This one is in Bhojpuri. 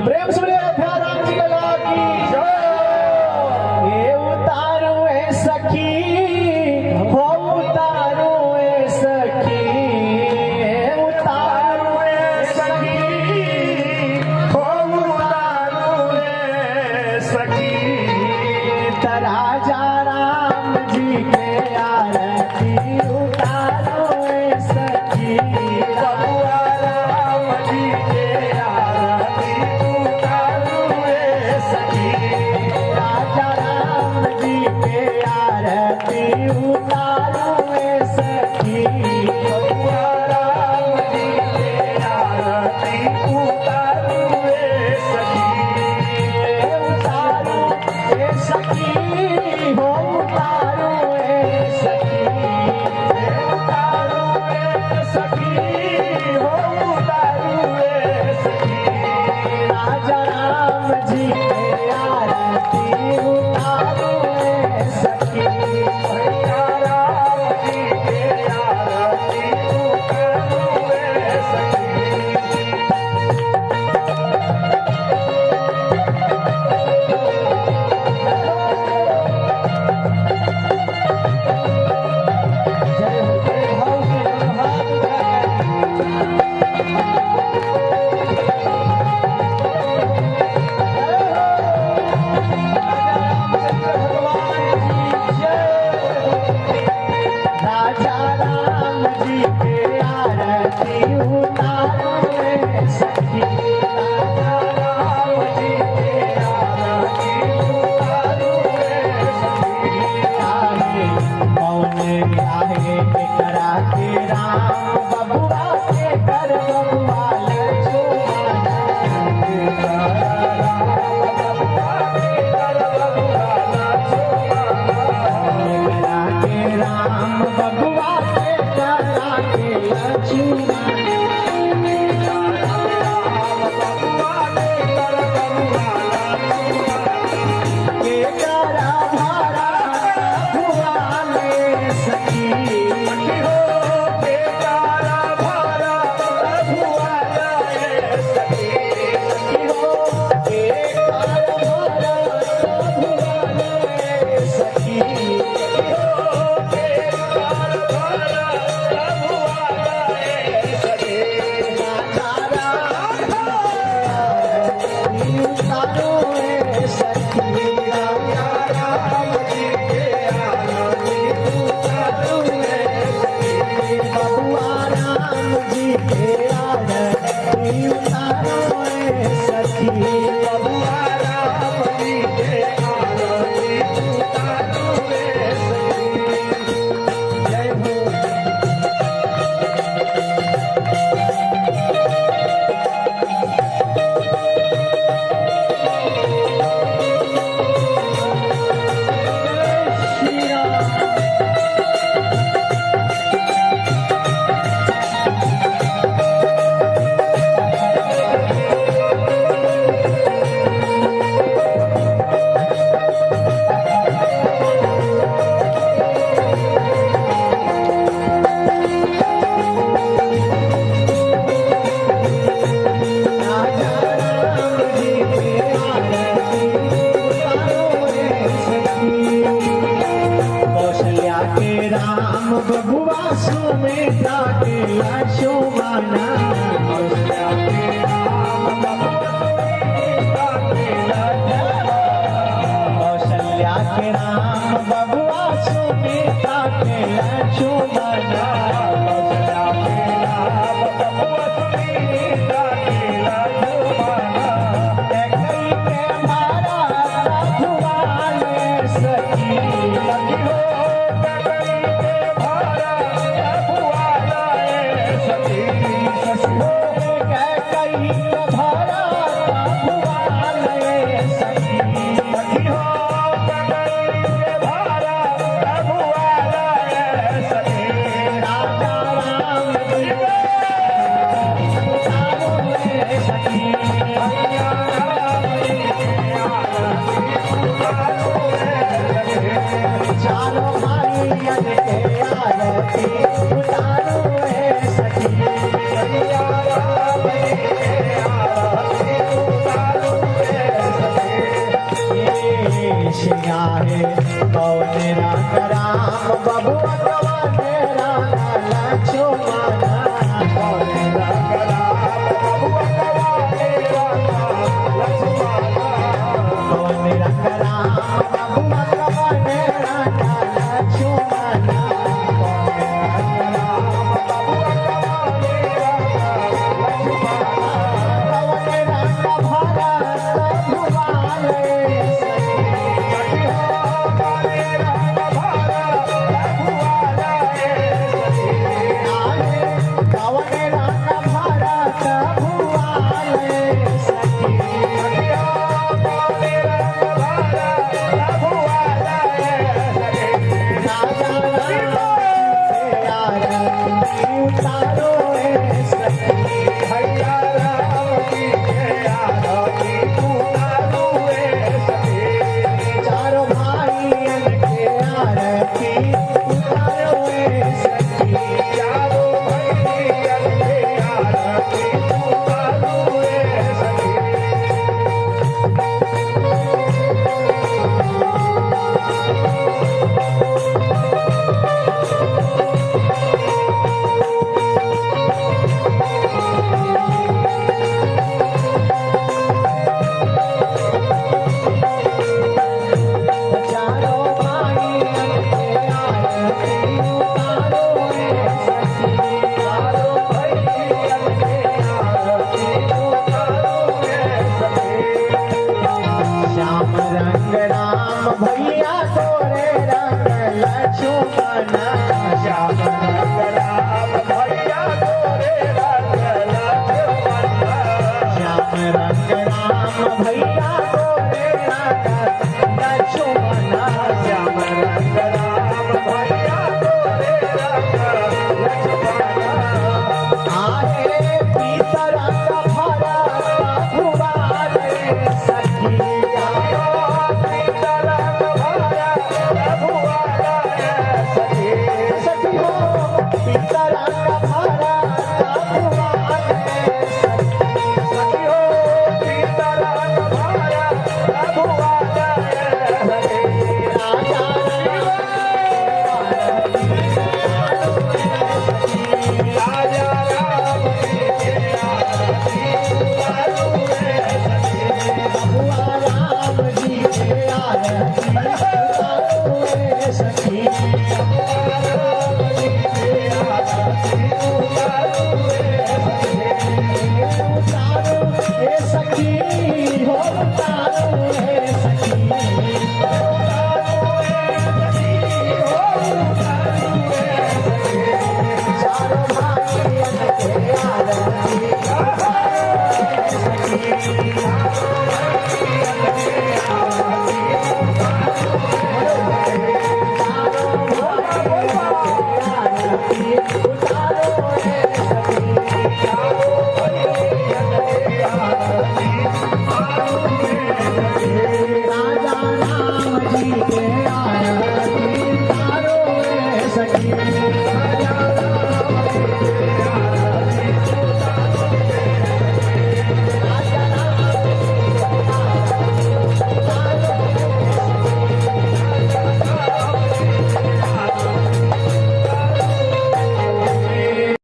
प्रेम से बोलिए राम जी लगा की जय। ये उतारो ए सखी हो उतारो ए सखी, उतारो ए सखी हो उतारो ए सखी। राजा राम जी के आरती उतारो ए सखी, बबुआ राम जी के आरती उतारो ए सखी। राजा राम जी के आरती उतारो ए सखी, बबुआ राम जी के आरती उतारो ए सखी। उतारो ए सखी हो उतारो ए सखी, उतारो ए सखी हो उतारो ए सखी। राजा राम जी के आरती उतारो ए सखी, राजा राम जी के आरती उतारो ए सखी। राजा राम जी के आरती उतारो ए सखी, राजा राम जी के आरती उतारो ए सखी। आहे कौन आहे करा के राम बबुआ के कर बबुआ लक्ष्मण के कर राम बबुआ के कर बबुआ लक्ष्मण के राम बबुआ के करा के लक्ष्मण। के करा भरा भुआले सखी हो, के करा भरा भुआले सखी हो, के करा भरा भुआले सखी हो, के करा भरा भुआले सखी। राजा राम उतारो ए सखी, राजा राम जी के आरती उतारो ए सखी, बबुआ राम जी के आरती उतारो ए सखी, बबुआ राम जी के आरती उतारो ए सखी। जय हो। श्री राम। राजा राम जी के आरती उतारो ए सखी। कौशल्या के राम बबुआ सुमित्रा के लक्ष्मण, कौशल्या के राम बबुआ सुमित्रा के लक्ष्मण, कौशल्या के राम बबुआ सुमित्रा के लक्ष्मण, कौशल्या के राम बबुआ सुमित्रा के लक्ष्मण। कैकई के मारा भुआले सखी हो, कैकई के मारा भुआले सखी हो, कैकई के मारा भुआले सखी हो, कैकई के मारा भुआले सखी। राजा राम जी के उतारो ए सखी, राजा राम जी के आरती उतारो ए सखी। चारों भाइयन के आरती उतारो